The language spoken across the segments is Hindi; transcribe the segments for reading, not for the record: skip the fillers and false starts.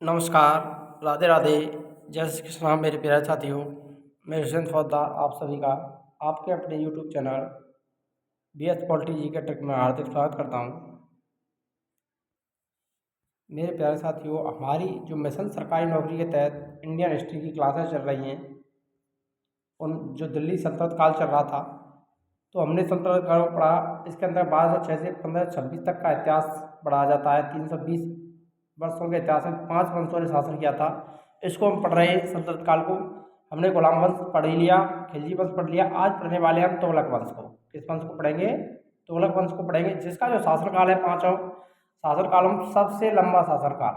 नमस्कार, राधे राधे, जय श्री कृष्णा मेरे प्यारे साथियों। मैं हुसैन फौजदार आप सभी का आपके अपने यूट्यूब चैनल BS पॉलिटी जी के ट्रिक में हार्दिक स्वागत करता हूँ। मेरे प्यारे साथियों, हमारी जो मिशन सरकारी नौकरी के तहत इंडियन हिस्ट्री की क्लासेस चल रही हैं, उन जो दिल्ली सल्तनत काल चल रहा था, तो हमने सल्तनत काल को पढ़ा। इसके अंदर 1206 से 1526 तक का इतिहास पढ़ा जाता है। 320 वर्षों के इतिहास में 5 वंशों ने शासन किया था। इसको हम पढ़ रहे हैं सल्तनत काल को। हमने गुलाम वंश पढ़ ही लिया, खिलजी वंश पढ़ लिया। आज पढ़ने वाले हम तुगलक वंश को। किस वंश को पढ़ेंगे? तुगलक वंश को पढ़ेंगे, जिसका जो शासनकाल है पाँचों शासनकाल में सबसे लंबा शासनकाल,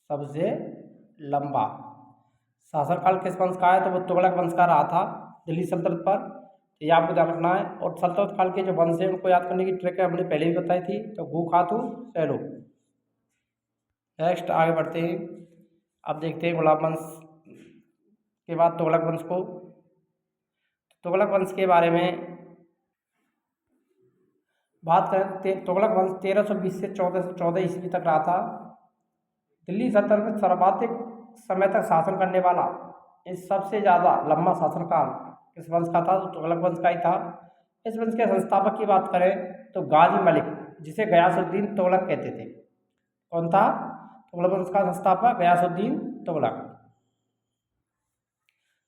सबसे लंबा शासनकाल किस वंश का है? तो वो तुगलक वंश का रहा था दिल्ली सल्तनत पर। तो ये आपको ध्यान रखना है। और सल्तनत काल के जो वंश है उनको याद करने की ट्रिक है, हमने पहले भी बताई थी। तो गु खातू सैलो। नेक्स्ट आगे बढ़ते हैं। अब देखते हैं गुलाम वंश के बाद तुगलक वंश को। तुगलक वंश के बारे में बात करें, तुगलक वंश 1320 से 1414 ईस्वी तक रहा था। दिल्ली सल्तनत में सर्वाधिक समय तक शासन करने वाला, इस सबसे ज़्यादा लंबा शासनकाल किस वंश का था? तो तुगलक वंश का ही था। इस वंश के संस्थापक की बात करें तो गाजी मलिक, जिसे गयासुद्दीन तुगलक कहते थे। कौन था? तुगलक वंश का संस्थापक गयासुद्दीन तुगलक।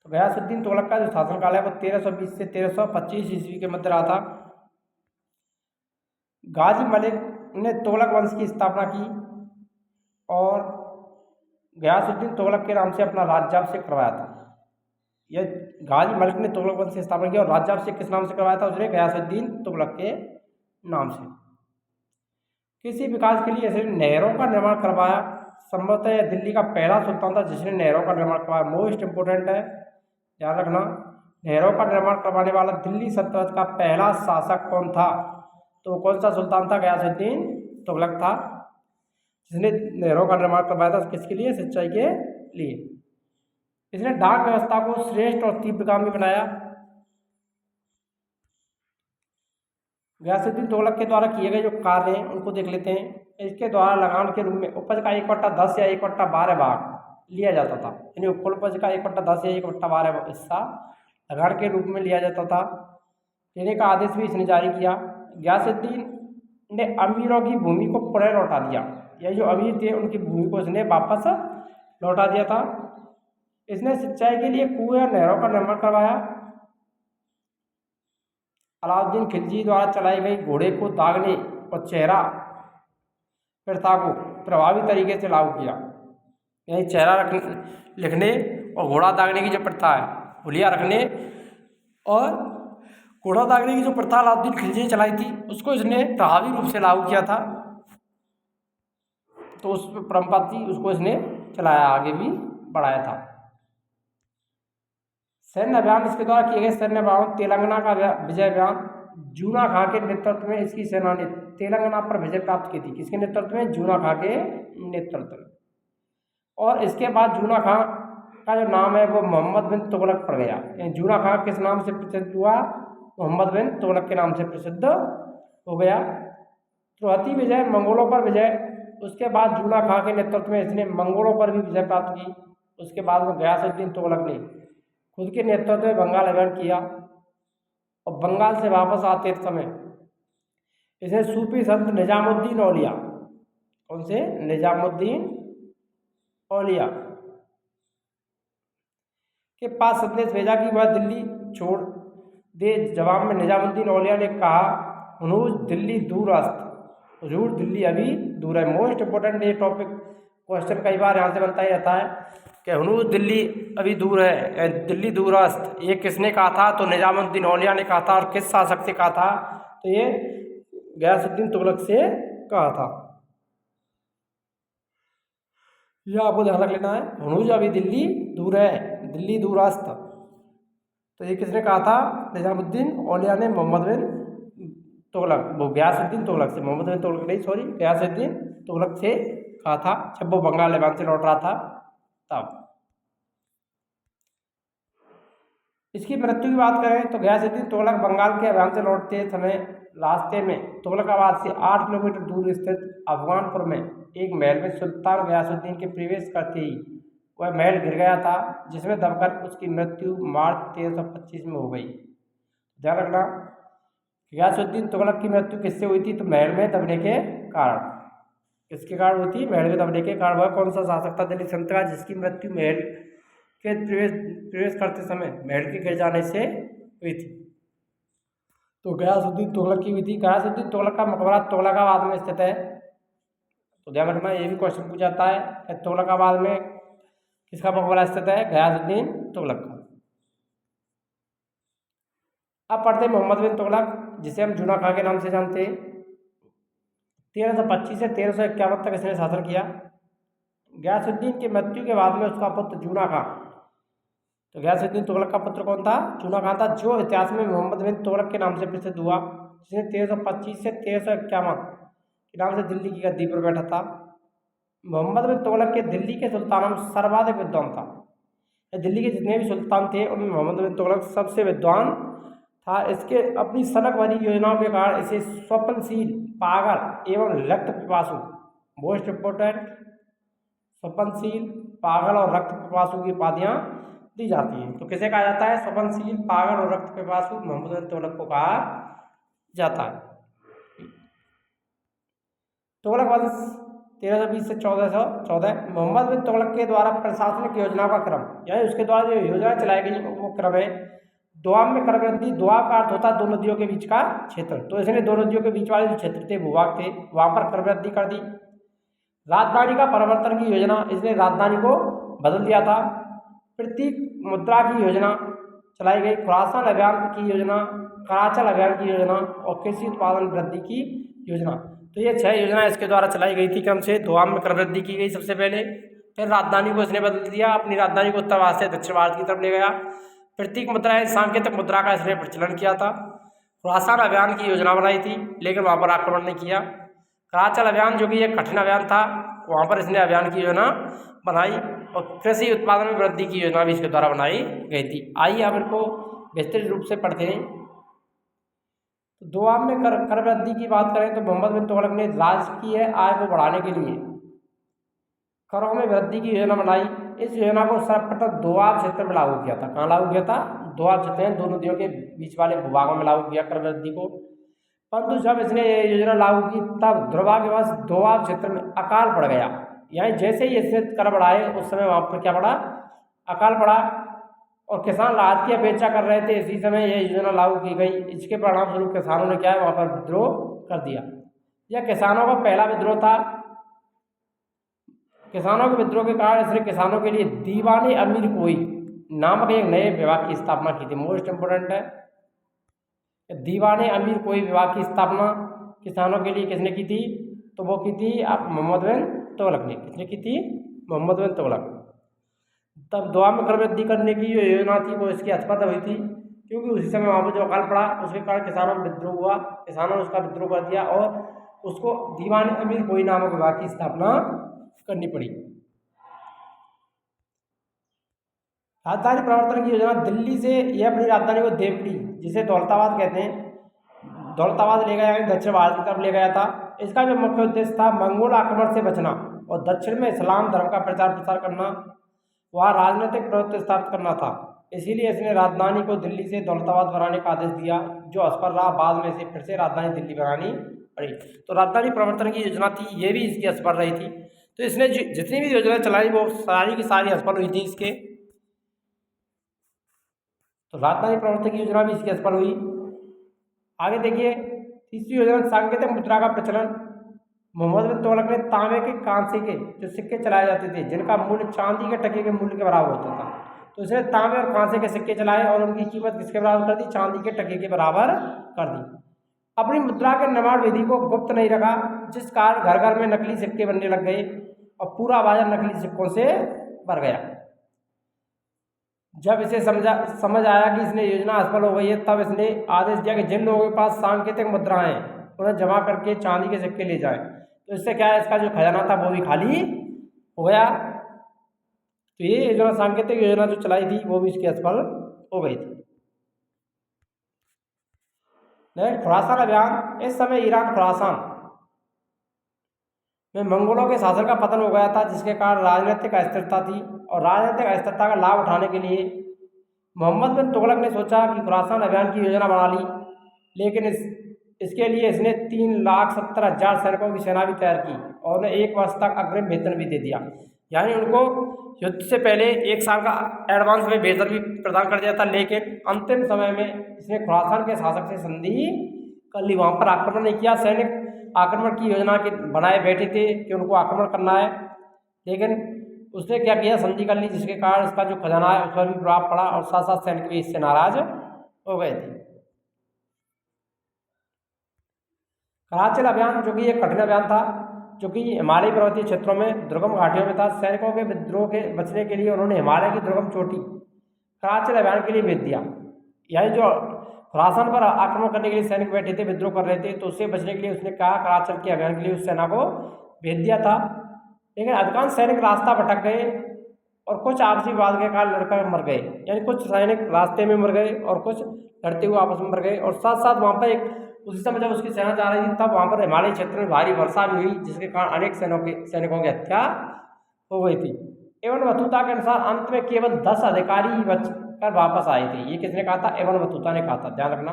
तो गयासुद्दीन तुगलक का जो शासनकाल है वो 1320 से 1325 ईस्वी के मध्य रहा था। गाजी मलिक ने तुगलक वंश की स्थापना की और गयासुद्दीन तुगलक के नाम से अपना राज्याभिषेक करवाया था। यह गाजी मलिक ने तुगलक वंश की स्थापना की और राज्याभिषेक किस नाम से करवाया था? उसने गयासुद्दीन तुगलक के नाम से। किसी विकास के लिए इसने नहरों का निर्माण करवाया। संभवतः यह दिल्ली का पहला सुल्तान था जिसने नहरों का निर्माण करवाया। मोस्ट इंपोर्टेंट है, ध्यान रखना। नहरों का निर्माण करवाने वाला दिल्ली सल्तनत का पहला शासक कौन था? तो कौन सा सुल्तान था? गयासुद्दीन तुगलक था, जिसने नहरों का निर्माण करवाया था। किसके लिए? सिंचाई के लिए। इसने डाक व्यवस्था को श्रेष्ठ और तीव्रगामी बनाया। गयासुद्दीन तुगलक के द्वारा किए गए जो कार्य हैं उनको देख लेते हैं। इसके द्वारा लगान के रूप में उपज का 1/10 या 1/12 भाग लिया जाता था। यानी कुल उपज का 1/10 या 1/12 हिस्सा लगान के रूप में लिया जाता था। देने का आदेश भी इसने जारी किया। गयासुद्दीन ने अमीरों की भूमि को पुनः लौटा दिया। यह जो अमीर थे उनकी भूमि को इसने वापस लौटा दिया था। इसने सिंचाई के लिए कुएं और नहरों का निर्माण करवाया। अलाउद्दीन खिलजी द्वारा चलाई गई घोड़े को दागने और चेहरा प्रथा को प्रभावी तरीके से लागू किया। यानी चेहरा लिखने और घोड़ा दागने की जो प्रथा है, हुलिया रखने और घोड़ा दागने की जो प्रथा अलाउद्दीन खिलजी ने चलाई थी, उसको इसने प्रभावी रूप से लागू किया था। तो उस परंपरा थी, उसको इसने चलाया, आगे भी बढ़ाया था। सैन्य अभियान इसके द्वारा किए गए सैन्य अभियान, तेलंगाना का विजय अभियान, जूना खां के नेतृत्व में इसकी सेना ने तेलंगाना पर विजय प्राप्त की थी। किसके नेतृत्व में? जूना खां के नेतृत्व में। और इसके बाद जूना खां का जो नाम है वो मोहम्मद बिन तुगलक पड़ गया। यानी जूना खां किस नाम से प्रसिद्ध हुआ? मोहम्मद बिन तुगलक के नाम से प्रसिद्ध हो गया। त्रुहती विजय, मंगोलों पर विजय। उसके बाद जूना खां के नेतृत्व में इसने मंगोलों पर भी विजय प्राप्त की। उसके बाद में गयासुद्दीन तुगलक ने खुद के नेतृत्व में बंगाल अभियान किया और बंगाल से वापस आते समय इसने सूफी संत निजामुद्दीन औलिया, कौन से? निजामुद्दीन औलिया के पास संदेश भेजा कि वह दिल्ली छोड़ दे। जवाब में निजामुद्दीन औलिया ने कहा, हुनूज दिल्ली दूर अस्त, हजूर दिल्ली अभी दूर है। मोस्ट इंपोर्टेंट ये टॉपिक क्वेश्चन कई बार यहाँ से बनता ही रहता है कि हुनूज दिल्ली अभी दूर है, दिल्ली दूरस्थ, ये किसने कहा था? तो निजामुद्दीन औलिया ने कहा था। और किस शासक से कहा था? तो ये गयासुद्दीन तुगलक से कहा था। यह आपको ध्यान रख लेना है, हुनूज अभी दिल्ली दूर है, दिल्ली दूरस्थ। तो ये किसने कहा था? निजामुद्दीन औलिया ने मोहम्मद बिन तुगलक, वो गयासुद्दीन तुगलक से, मोहम्मद बिन तुगलक नहीं, सॉरी, गयासुद्दीन तुगलक से कहा था जब वो बंगाल अभियान से लौट रहा था तब। इसकी मृत्यु की बात करें तो गयासुद्दीन तुगलक बंगाल के अभियान से लौटते समय रास्ते में तुगलकाबाद से 8 किलोमीटर दूर स्थित अफगानपुर में एक महल में सुल्तान गयासुद्दीन के प्रवेश करते ही वह महल गिर गया था, जिसमें दबकर उसकी मृत्यु मार्च 1325 में हो गई। ध्यान रखना, गयासुद्दीन तुगलक की मृत्यु किससे हुई थी? तो महल में दबने के कारण। किसके कारण हुई थी? महल में दबने के कारण। वह कौन सा शासक था दिल्ली सल्तनत का जिसकी मृत्यु महल के प्रवेश करते समय महल के गिर जाने से हुई थी? तो गयासुद्दीन तुगलक की हुई थी। गयासुद्दीन तुगलक का मकबरा तुगलकाबाद में स्थित है। तो ध्यान रखना, ये भी क्वेश्चन पूछा जाता है कि तुगलकाबाद में किसका मकबरा स्थित है? गयासुद्दीन तुगलक का। अब पढ़ते हैं मोहम्मद बिन तुगलक, जिसे हम जूना खां के नाम से जानते हैं। 1325 से 1351 तक इसने शासन किया। गयासुद्दीन की मृत्यु के बाद में उसका पुत्र जूना खां, तो गयासुद्दीन तुगलक का पुत्र कौन था? जूना खां था, जो इतिहास में मोहम्मद बिन तुगलक के नाम से प्रसिद्ध हुआ, जिसने 1325 से 1351 के नाम से दिल्ली की गद्दी पर बैठा था। मोहम्मद बिन तुगलक के दिल्ली के सुल्तानों में सर्वाधिक विद्वान था। दिल्ली के जितने भी सुल्तान थे उनमें मोहम्मद बिन तुगलक सबसे विद्वान था। इसके अपनी सनक भरी योजनाओं के कारण इसे स्वप्नशील, पागल एवं रक्त पिपासु, मोस्ट इम्पोर्टेंट, स्वप्नशील, पागल और रक्त पिपासु की उपाधियां दी जाती हैं। तो किसे कहा जाता है? स्वप्नशील, पागल और रक्त पिपासु मोहम्मद बिन तुगलक को कहा जाता है। तुगलक वंश 1320 से 1414। मोहम्मद बिन तुगलक के द्वारा प्रशासनिक योजनाओं का क्रम, यानी उसके द्वारा जो योजना चलाई गई वो क्रम है। दोआब में क्रमबद्धी, दोआब का अर्थ होता है दो नदियों के बीच का क्षेत्र। तो इसने दो नदियों के बीच वाले जो क्षेत्र थे, भूभाग थे, वहां पर क्रमबद्धी कर दी। राजधानी का परिवर्तन की योजना, इसने राजधानी को बदल दिया था। प्रतीक मुद्रा की योजना चलाई गई। खुरासान अभियान की योजना, कराचल अभियान की योजना और कृषि उत्पादन वृद्धि की योजना। तो ये 6 योजना इसके द्वारा चलाई गई थी क्रम से। दोआब में क्रमबद्धी की गई सबसे पहले, फिर राजधानी को इसने बदल दिया, अपनी राजधानी को उत्तर भारत से दक्षिण भारत की तरफ ले गया। प्रतीक मुद्रा है, सांकेतिक मुद्रा का इसने प्रचलन किया था। खुरासान अभियान की योजना बनाई थी, लेकिन वहाँ पर आक्रमण नहीं किया। कराचल अभियान, जो कि एक कठिन अभियान था, वहाँ पर इसने अभियान की योजना बनाई। और कृषि उत्पादन में वृद्धि की योजना भी इसके द्वारा बनाई गई थी। आइए अब इनको विस्तृत रूप से पढ़ते हैं। तो दोआब में कर वृद्धि की बात करें तो मोहम्मद बिन तुगलक ने राजकीय आय को बढ़ाने के लिए करों में वृद्धि की योजना बनाई। इस योजना को सर्वप्रथम दोआब क्षेत्र में लागू किया था। कहाँ लागू किया था? दोआब क्षेत्र में, दो नदियों के बीच वाले भूभागों में लागू किया कर वृद्धि को। परंतु जब इसने ये योजना लागू की तब दुर्भाग्यवश दोआब क्षेत्र में अकाल पड़ गया। यानी जैसे ही इसने कर बढ़ाए उस समय वहाँ पर क्या पड़ा? अकाल पड़ा। और किसान राहत की अपेक्षा कर रहे थे, इसी समय यह योजना लागू की गई। इसके परिणाम स्वरूप किसानों ने क्या है, वहाँ पर विद्रोह कर दिया। यह किसानों का पहला विद्रोह था। किसानों के विद्रोह के कारण इसने किसानों के लिए दीवाने अमीर कोई नामक एक नए विभाग की स्थापना की थी। मोस्ट इम्पोर्टेंट है, दीवाने अमीर कोई विभाग की स्थापना किसानों के लिए किसने की थी? तो वो की थी मोहम्मद बिन तुगलक ने। किसने की थी? मोहम्मद बिन तुगलक। तब दोआब में क्रमबद्धी करने की जो योजना थी वो इसकी असफल हुई थी, क्योंकि उसी समय वहाँ पर जो अकाल पड़ा उसके कारण किसानों में विद्रोह हुआ। किसानों ने उसका विद्रोह कर दिया और उसको दीवान अमीर कोई नामक विभाग की स्थापना करनी पड़ी। राजधानी परिवर्तन की योजना, दिल्ली से यह अपनी राजधानी को देवगढ़ी, जिसे दौलताबाद कहते हैं, दौलताबाद ले गया, यानी दक्षिण भारत की तरफ ले गया था। इसका जो मुख्य उद्देश्य था मंगोल आक्रमण से बचना और दक्षिण में इस्लाम धर्म का प्रचार प्रसार करना, वहाँ राजनीतिक प्रभुत्व स्थापित करना था। इसीलिए इसने राजधानी को दिल्ली से दौलताबाद बनाने का आदेश दिया, जो असफल रहा। बाद में इसे फिर से राजधानी दिल्ली बनानी पड़ी। तो राजधानी परिवर्तन की योजना थी, ये भी इसकी असफल रही थी। तो इसने जितनी भी योजना चलाई वो सारी की सारी असफल हुई थी इसके। तो राजधानी परिवर्तन की योजना भी इसकी असफल हुई। आगे देखिए, तीसरी योजना सांकेतिक मुद्रा का प्रचलन। मोहम्मद बिन तुगलक ने तांबे के, कांसे के जो सिक्के चलाए जाते थे, जिनका मूल्य चांदी के टके के मूल्य के बराबर होता था, तो इसने तांबे और कांसे के सिक्के चलाए और उनकी कीमत किसके बराबर कर दी? चांदी के टके के बराबर कर दी। अपनी मुद्रा के निर्माण विधि को गुप्त नहीं रखा, जिस कारण घर घर में नकली सिक्के बनने लग गए और पूरा बाजार नकली सिक्कों से भर गया। जब इसे समझ आया कि इसने योजना असफल हो गई है, तब इसने आदेश दिया कि जिन लोगों के पास सांकेतिक मुद्राएं हैं उन्हें जमा करके चांदी के सिक्के ले जाएं। तो इससे क्या है, इसका जो खजाना था वो भी खाली हो गया। तो ये योजना, सांकेतिक योजना जो चलाई थी वो भी इसकी असफल हो गई थी। नेक्स्ट खुरासान अभियान। इस समय ईरान खुरासान में मंगोलों के शासन का पतन हो गया था, जिसके कारण राजनीतिक अस्थिरता थी, और राजनीतिक अस्थिरता का लाभ उठाने के लिए मोहम्मद बिन तुगलक ने सोचा कि खुरासान अभियान की योजना बना ली। लेकिन इसके लिए इसने 3,70,000 सैनिकों की सेना भी तैयार की और उन्हें 1 वर्ष तक अग्रिम वेतन भी दे दिया। यानी उनको युद्ध से पहले 1 साल का एडवांस में वेतन भी प्रदान कर दिया था। लेकिन अंतिम समय में इसने खुरासान के शासक से संधि कर ली, वहाँ पर आक्रमण नहीं किया। सैनिक आक्रमण की योजना के बनाए बैठे थे कि उनको आक्रमण करना है, लेकिन उसने क्या किया, संधि कर ली, जिसके कारण इसका जो खजाना है उस पर भी प्रभाव पड़ा और साथ साथ सैनिक भी इससे नाराज हो गए थे। कराचल अभियान, जो कि एक कठिन अभियान था, जो कि हिमालयी पर्वतीय क्षेत्रों में दुर्गम घाटियों में था। सैनिकों के विद्रोह के बचने के लिए उन्होंने हिमालय की दुर्गम चोटी कराचल अभियान के लिए भेज दिया। यानी जो खुरासान पर आक्रमण करने के लिए सैनिक बैठे थे, विद्रोह कर रहे थे, तो उससे बचने के लिए उसने कहा कराचल के अभियान के लिए उस सेना को भेज दिया था। लेकिन अधिकांश सैनिक रास्ता भटक गए और कुछ आपसी विवाद के कारण लड़कर मर गए। यानी कुछ सैनिक रास्ते में मर गए और कुछ लड़ते हुए आपस में मर गए। और साथ साथ वहाँ पर एक उसी समय जब उसकी सेना जा रही थी, तब वहाँ पर हिमालय क्षेत्र में भारी वर्षा भी हुई, जिसके कारण अनेक सैनिकों की हत्या हो गई थी। एवं बतूता के अनुसार अंत में केवल 10 अधिकारी बचकर वापस आए थे। ये किसने कहा था? एवं बतूता ने कहा था, ध्यान रखना।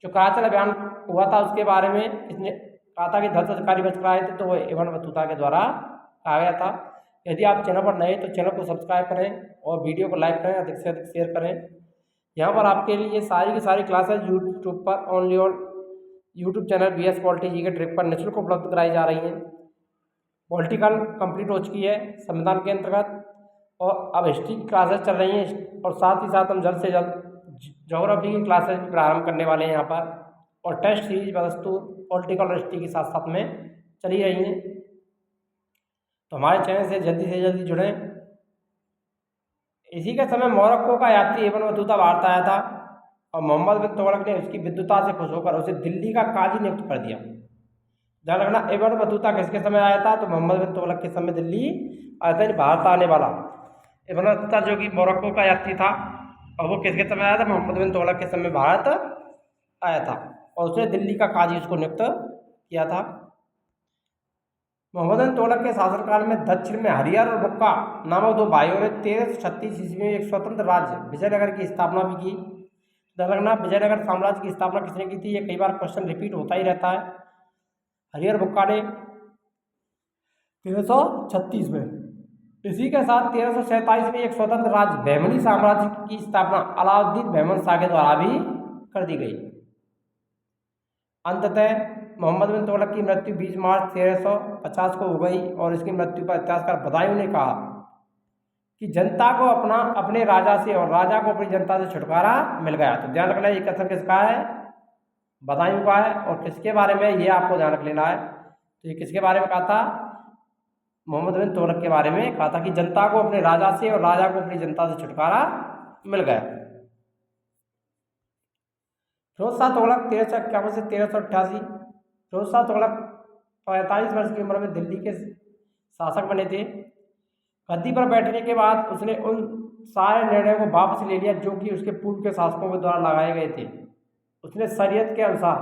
जो कराचल अभियान हुआ था उसके बारे में इसने कहा था कि 10 अधिकारी बचकर आए थे, तो वो एवं बतूता के द्वारा कहा गया था। यदि आप चैनल पर नए तो चैनल को सब्सक्राइब करें और वीडियो को लाइक करें, अधिक से अधिक शेयर करें। यहाँ पर आपके लिए सारी की सारी क्लासेज यूट्यूब पर only on YouTube channel BS polity जी के ट्रिक पर निःशुल्क उपलब्ध कराई जा रही हैं। पॉलिटिकल कंप्लीट हो चुकी है संविधान के अंतर्गत, और अब हिस्ट्री की क्लासेज चल रही हैं, और साथ ही साथ हम जल्द से जल्द ज्योग्राफी की क्लासेज भी प्रारंभ करने वाले हैं यहाँ पर। और टेस्ट सीरीज वस्तु पॉलिटिकल और हिस्ट्री के साथ साथ में चली रही हैं। तो हमारे चैनल से जल्दी जुड़ें। इसी के समय मोरक्को का यात्री इब्न बतूता भारत आया था, और मोहम्मद बिन तुगलक ने उसकी विद्वता से खुश होकर उसे दिल्ली का काजी नियुक्त कर दिया। ध्यान रखना, इब्न बतूता किसके समय आया था? तो मोहम्मद बिन तुगलक के समय दिल्ली आया था, भारत आने वाला। इब्न बतूता जो कि मोरक्को का यात्री था, और वो किसके समय आया था? मोहम्मद बिन तुगलक के समय भारत आया था, और उसने दिल्ली का काजी उसको नियुक्त किया था। मोहम्मद बिन तुगलक के शासनकाल में दक्षिण में हरियर और बुक्का नामक 2 भाइयों ने 1336 ईस्वी में एक स्वतंत्र राज्य विजयनगर की स्थापना भी की। ध्यान रखना, विजयनगर साम्राज्य की स्थापना किसने की थी? ये कई बार क्वेश्चन रिपीट होता ही रहता है। हरिहर बुक्का ने 1336 में। इसी के साथ 1347 में एक स्वतंत्र राज्य बहमनी साम्राज्य की स्थापना अलाउद्दीन बहमन शाह के द्वारा भी कर दी गई। अंततः मोहम्मद बिन तुगलक की मृत्यु 20 मार्च 1350 को हो गई, और इसकी मृत्यु पर इतिहासकार बदायूं ने कहा कि जनता को अपने राजा से और राजा को अपनी जनता से छुटकारा मिल गया। तो ध्यान रखना, ये कथन किसका है? बदायूं का है। और किसके बारे में? ये आपको ध्यान रख लेना है। तो ये किसके बारे में कहा था? मोहम्मद बिन तुगलक के बारे में कहा था कि जनता को अपने राजा से और राजा को अपनी जनता से छुटकारा मिल गया। फिरोज शाह तुगलक 1351 से 1388। फिरोज शाह तुगलक 45 वर्ष की उम्र में दिल्ली के शासक बने थे। गद्दी पर बैठने के बाद उसने उन सारे निर्णयों को वापस ले लिया जो कि उसके पूर्व के शासकों के द्वारा लगाए गए थे। उसने शरीयत के अनुसार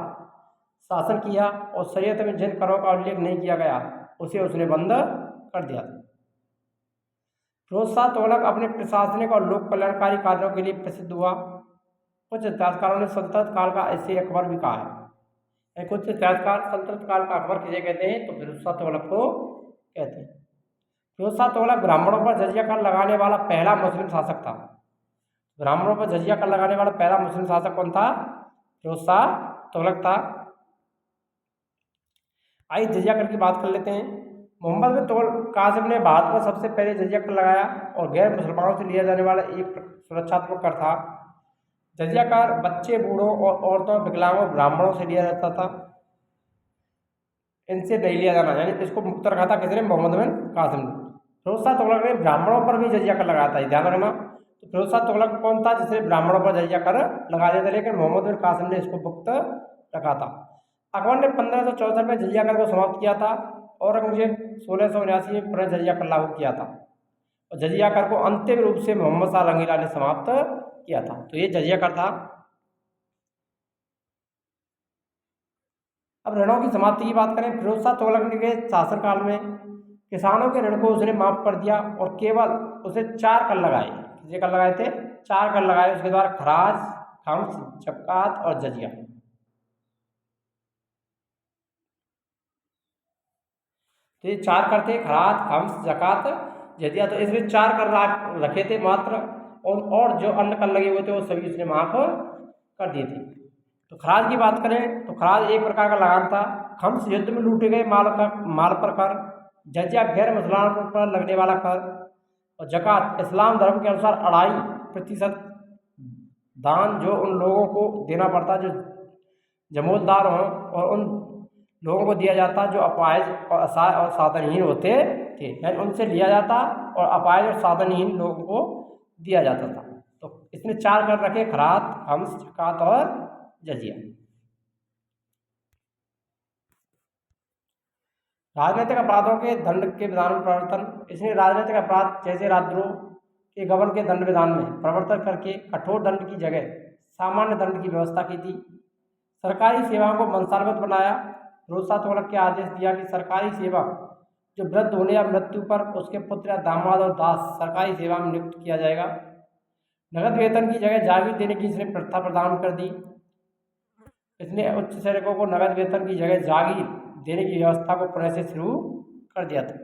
शासन किया, और शरीयत में जिन करों का उल्लेख नहीं किया गया उसे उसने बंद कर दिया। फिरोज शाह तुगलक अपने प्रशासनिक और लोक कल्याणकारी कार्यों के लिए प्रसिद्ध हुआ। कुछ इतिहासकारों ने सल्तनत काल का ऐसे अकबर भी कहा है। कुछ इतिहासकार सल्तनत काल का अकबर किसे कहते हैं? तो फिरोज शाह तुगलक को कहते हैं। फिरोज शाह तुगलक ब्राह्मणों पर जजिया कर लगाने वाला पहला मुस्लिम शासक था। ब्राह्मणों पर जजिया कर लगाने वाला पहला मुस्लिम शासक कौन था? फिरोज शाह तुगलक था। आइए जजिया कर की बात कर लेते हैं। मोहम्मद बिन तुगलक कासिम ने भारत पर सबसे पहले जजिया कर लगाया, और गैर मुसलमानों से लिया जाने वाला एक सुरक्षात्मक कर था। जजिया कर बच्चे, बूढ़ों और औरतों, विकलांगों, ब्राह्मणों से लिया जाता था। इनसे नहीं लिया जाना, यानी इसको मुक्त रखा था किसने? मोहम्मद बिन कासिम ने। फिरोज शाह तुगलक ने ब्राह्मणों पर भी जजिया कर लगाया था, ध्यान रखना। तो फिरोज शाह तुगलक कौन था जिसने ब्राह्मणों पर जजिया कर लगा दिया था? लेकिन मोहम्मद बिन कासिम ने इसको मुक्त रखा था। अकबर ने 1564 में जजिया कर को समाप्त किया था। औरंगजेब 1679 में पुनः जजिया कर लागू किया था, और जजिया कर को अंतिम रूप से मोहम्मद शाह रंगीला ने समाप्त किया था। तो ये जजिया कर था। अब ऋणों की समाप्ति की बात करें, फिरोज शाह तुगलक के शासनकाल में किसानों के ऋण को उसने माफ कर दिया और केवल उसे 4 कर लगाए। कितने कर लगाए थे? 4 कर लगाए उसके द्वारा, खराज, खम्स, जकात और जजिया। तो ये 4 कर थे, खराज, खम्स, जकात, जजिया। तो इसमें 4 कर रखे थे मात्र, और जो अन्य कर लगे हुए थे वो सभी उसने माफ कर दिए थे। तो खराज की बात करें तो खराज एक प्रकार का लगान था। खम्स युद्ध में लूटे गए माल पर कर। जजिया गैर मुसलमानों पर लगने वाला कर। और जकात इस्लाम धर्म के अनुसार 2.5% दान जो उन लोगों को देना पड़ता जो जमोलदार हों, और उन लोगों को दिया जाता जो अपाहिज और असहाय और साधनहीन होते थे, यानी उनसे लिया जाता और अपाहिज और साधनहीन लोगों को दिया जाता था। तो इसने 4 कर रखे, खरात, खम्स, जकात और जजिया। राजनीतिक अपराधों के दंड के विधान में परिवर्तन। इसने राजनीतिक अपराध जैसे राजद्रोह के गबन के दंड विधान में परिवर्तन करके कठोर दंड की जगह सामान्य दंड की व्यवस्था की थी। सरकारी सेवाओं को वंशानुगत बनाया। फिरोज शाह तुगलक के आदेश दिया कि सरकारी सेवा जो वृद्ध होने या मृत्यु पर उसके पुत्र या दामाद और दास सरकारी सेवा में नियुक्त किया जाएगा। नगद वेतन की जगह जागीर देने की इसने प्रथा प्रदान कर दी। इसने उच्च सैनिकों को नगद वेतन की जगह जागीर देने की व्यवस्था को पुनः से शुरू कर दिया था।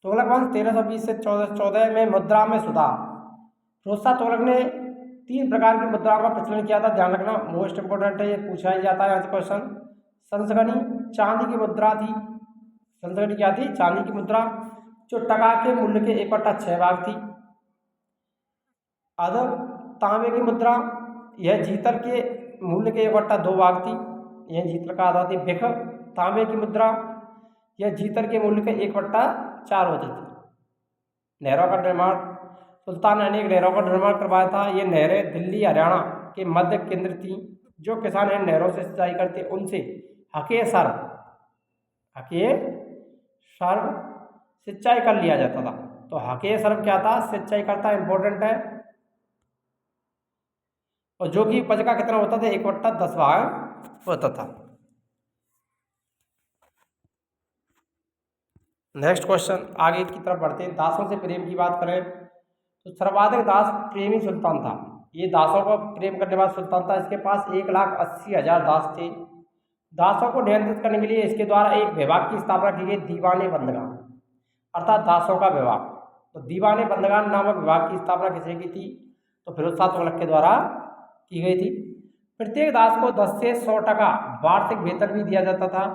तुगलक वंश 1320 से 1414 में मुद्रा में सुधार। फिरोज शाह तुगलक ने 3 प्रकार की मुद्राओं का प्रचलन किया था, ध्यान रखना, मोस्ट इंपोर्टेंट है, ये पूछा ही जाता है यहाँ से क्वेश्चन। संसगनी चांदी की मुद्रा थी। संसगनी क्या थी? चांदी की मुद्रा, जो टका के मूल्य के 1/6 भाग थी। अदब तांबे की मुद्रा, यह जीतल के मूल्य के 1/2 भाग थी, यह जीतल का आधा थी। भिख तांबे की मुद्रा, यह जीतल के मूल्य के 1/4 होती थी। नहरों का निर्माण, सुल्तान ने अनेक नहरों का निर्माण करवाया था। ये नहरें दिल्ली हरियाणा के मध्य केंद्र थी। जो किसान इन नहरों से सिंचाई करते उनसे हके सर्व सिंचाई कर लिया जाता था। तो हके सर्व क्या था? सिंचाई करता, इंपॉर्टेंट है। और जो कि उपज का कितना होता था? 1/10 भाग होता था। नेक्स्ट क्वेश्चन, आगे की तरफ बढ़ते हैं। दासों से प्रेम की बात करें तो सर्वाधिक दास प्रेमी सुल्तान था। ये दासों को प्रेम करने वाला सुल्तान था। इसके पास 1,80,000 दास थे। दासों को नियंत्रित करने के लिए इसके द्वारा एक विभाग की स्थापना की गई, दीवाने बंदगान, अर्थात दासों का विभाग। तो दीवाने बंदगान नामक विभाग की स्थापना किसने की थी? तो फिरोज शाह तुगलक के द्वारा की गई थी। प्रत्येक दास को 10 से 100% वार्षिक वेतन भी दिया जाता था।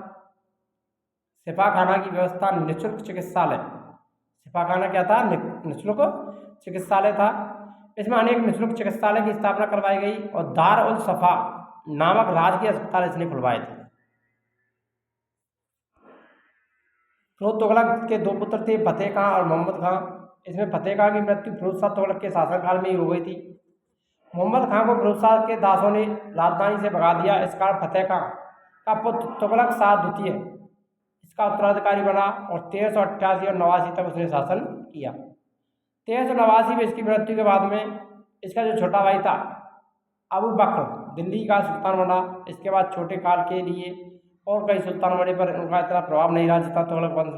सिपाखाना की व्यवस्था, निःशुल्क चिकित्सालय। सिपाखाना क्या था? निःशुल्क चिकित्सालय था। इसमें अनेक निःशुल्क चिकित्सालय की स्थापना करवाई गई और दार उल सफा नामक राजकीय अस्पताल इसने खुलवाए थे। फिरोज तुगलक के 2 पुत्र थे, फतेह खां और मोहम्मद खां। इसमें फतेह खां की मृत्यु फिरोज शाह तुगलक के शासनकाल में ही हो गई थी। मोहम्मद खां को फिरोज शाह के दासों ने राजधानी से भगा दिया। इस कारण फतेह खां का पुत्र तुगलक शाह द्वितीय इसका उत्तराधिकारी बना और 1388 और 89 तक उसने शासन किया। 1389 में इसकी मृत्यु के बाद में इसका जो छोटा भाई था अबू बकर दिल्ली का सुल्तान बना। इसके बाद छोटे काल के लिए और कई सुल्तान बने पर उनका इतना प्रभाव नहीं रहा जितना तुगलक वंश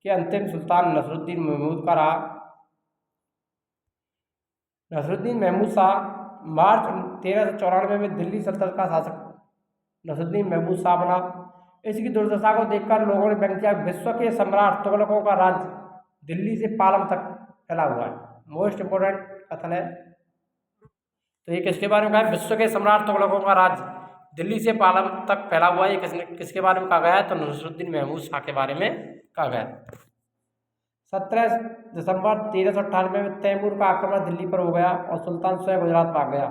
के अंतिम सुल्तान नसरुद्दीन महमूद का रहा। नसरुद्दीन महमूद शाह मार्च 1394 में दिल्ली सल्तनत का शासक नसरुद्दीन महमूद शाह बना। इसकी दुर्दशा को देखकर लोगों ने व्यंग किया, विश्व के सम्राट तुगलकों का राज्य दिल्ली से पालम तक फैला हुआ है। मोस्ट इंपोर्टेंट कथन है। तो ये किसके बारे में कहा है? विश्व के सम्राट तुगलकों का राज्य दिल्ली से पालम तक फैला हुआ है। ये किसके बारे में कहा गया है? तो नसरुद्दीन महमूद शाह के बारे में कहा गया है। 17 दिसंबर 1398 में तैमूर का आक्रमण दिल्ली पर हो गया और सुल्तान स्वयं गुजरात भाग गया।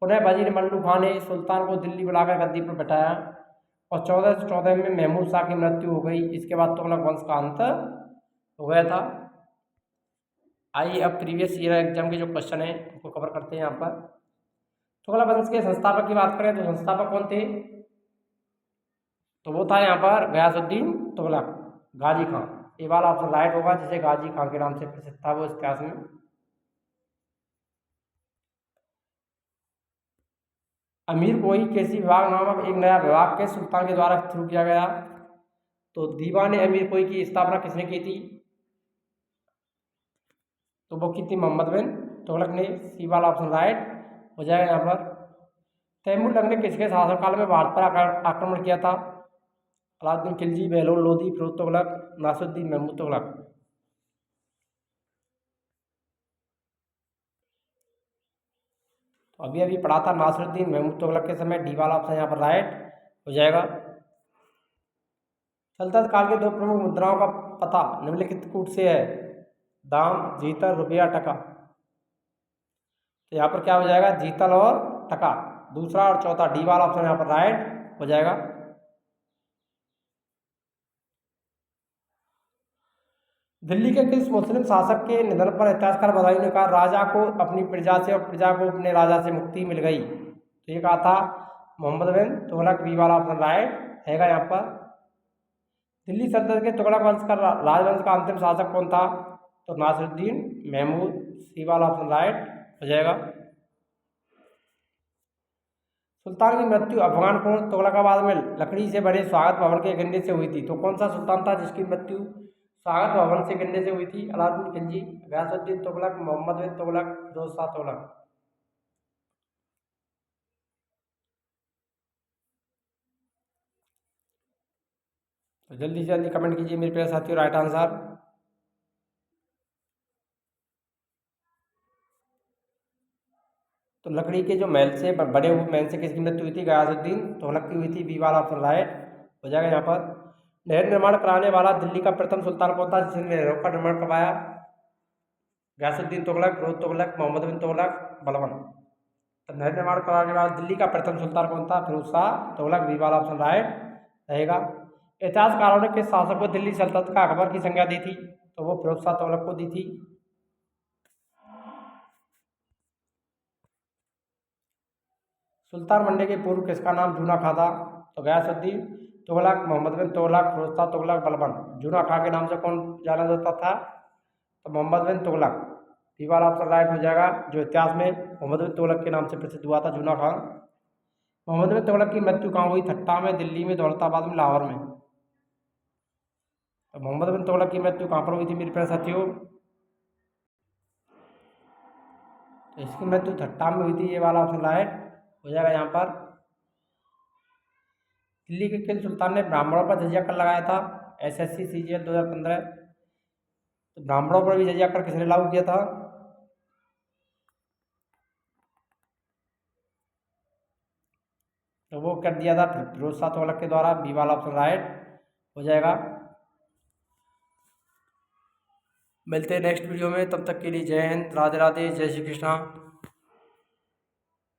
पुनः वजीर मल्लू खां ने सुल्तान को दिल्ली बुलाकर गद्दी पर बैठाया और 1414 में महमूद शाह की मृत्यु हो गई। इसके बाद तुगलक वंश का अंत हो गया था। आइए अब प्रीवियस ईयर एग्जाम के जो क्वेश्चन है उनको कवर करते हैं। यहाँ पर तुगलक वंश के संस्थापक की बात करें तो संस्थापक कौन थे? तो वो था यहाँ पर गयासुद्दीन तुगलक, गाजी खां। ये वाला ऑप्शन राइट होगा, जिसे गाजी खां के नाम से प्रसिद्ध था वो इतिहास में। अमीर कोई केसी विभाग नामक एक नया विभाग के सुल्तान के द्वारा शुरू किया गया। तो दीवान अमीर कोई की स्थापना किसने की थी? तो वो की थी मोहम्मद बिन तुगलक ने। सी वाला ऑप्शन राइट हो जाएगा यहाँ पर। तैमूर लंग ने किसके शासनकाल में भारत पर आक्रमण किया था? अलाउद्दीन खिलजी, बहलोल लोदी, फिरोज तुगलक, नासिरुद्दीन महमूद तुगलक। तो अभी अभी पढ़ा था नासिरुद्दीन महमूद तुगलक के समय। डी वाला ऑप्शन यहाँ पर राइट हो जाएगा। सल्तनत काल के दो प्रमुख मुद्राओं का पता निम्नलिखित कूट से है? दाम, जीतल, रुपया, टका। तो यहाँ पर क्या हो जाएगा? जीतल और टका। दूसरा और चौथा डी वाला ऑप्शन यहाँ पर राइट हो जाएगा। दिल्ली के किस मुस्लिम शासक के निधन पर इतिहासकार बदायूं ने कहा राजा को अपनी प्रजा से और प्रजा को अपने राजा से मुक्ति मिल गई? तो ये कहा था मोहम्मद बिन तुगलक। बी वाला ऑप्शन राइट हैगा यहाँ पर। दिल्ली सल्तनत के तुगलक वंश का राजवंश का अंतिम शासक कौन था? तो नासिरुद्दीन महमूद। सी वाला ऑप्शन राइट हो जाएगा। सुल्तान की मृत्यु अफगानपुर तुगलकाबाद में लकड़ी से बने स्वागत भवन के गिरने से हुई थी। तो कौन सा सुल्तान था जिसकी मृत्यु स्वागत भवन से गिरने से हुई थी? अलाउद्दीन खिलजी, गयासुद्दीन तुगलक, मोहम्मद बिन तुगलक, फिरोज शाह तुगलक। तो जल्दी से जल्दी कमेंट कीजिए मेरे प्यारे साथियों राइट आंसर। तो लकड़ी के जो महल से बड़े हुए महल से किसकी मृत्यु हुई थी? गयासुद्दीन तुगलक की हुई थी। बी वाला ऑप्शन राइट हो जाएगा यहाँ पर। नहर निर्माण कराने वाला दिल्ली का प्रथम सुल्तान कौन था जिसने नहरों का निर्माण करवाया? गयासुद्दीन तुगलक, फिरोज तुगलक, मोहम्मद बिन तुगलक, बलबन। तो नहर निर्माण कराने वाला दिल्ली का प्रथम सुल्तान कौन था? फिरोज शाह तुगलक। बी वाला ऑप्शन राइट रहेगा। इतिहासकारों ने किस शासक को दिल्ली सल्तनत का अकबर की संज्ञा दी थी? तो वो फिरोज शाह तुगलक को दी थी। सुल्तान बनने के पूर्व किसका नाम जूना खां था? तो गयासुद्दीन तुगलक, मोहम्मद बिन तुगलक, फिरोज शाह तुगलक, बलबन। जूना खां के नाम से कौन जाना जाता था? तो मोहम्मद बिन तुगलक। बी वाला ऑप्शन राइट हो जाएगा। जो इतिहास में मोहम्मद बिन तुगलक के नाम से प्रसिद्ध हुआ था जूना खां। मोहम्मद बिन तुगलक की मृत्यु कहाँ हुई? ठट्टा में, दिल्ली में, दौलताबाद में, लाहौर में। तो मोहम्मद बिन तुगलक की मृत्यु कहाँ पर हुई थी मेरे प्यारे साथियों? तो इसकी मृत्यु ठट्टा में हुई थी। ये वाला ऑप्शन राइट हो जाएगा यहाँ पर। दिल्ली के किन सुल्तान ने ब्राह्मणों पर जजिया कर लगाया था? SSC CGL 2015। तो ब्राह्मणों पर भी जजिया कर किसने लागू किया था? तो वो कर दिया था फिरोज शाह तुगलक के द्वारा। बी वाला ऑप्शन राइट हो जाएगा। मिलते हैं नेक्स्ट वीडियो में, तब तक के लिए जय हिंद, राधे राधे, जय श्री कृष्णा।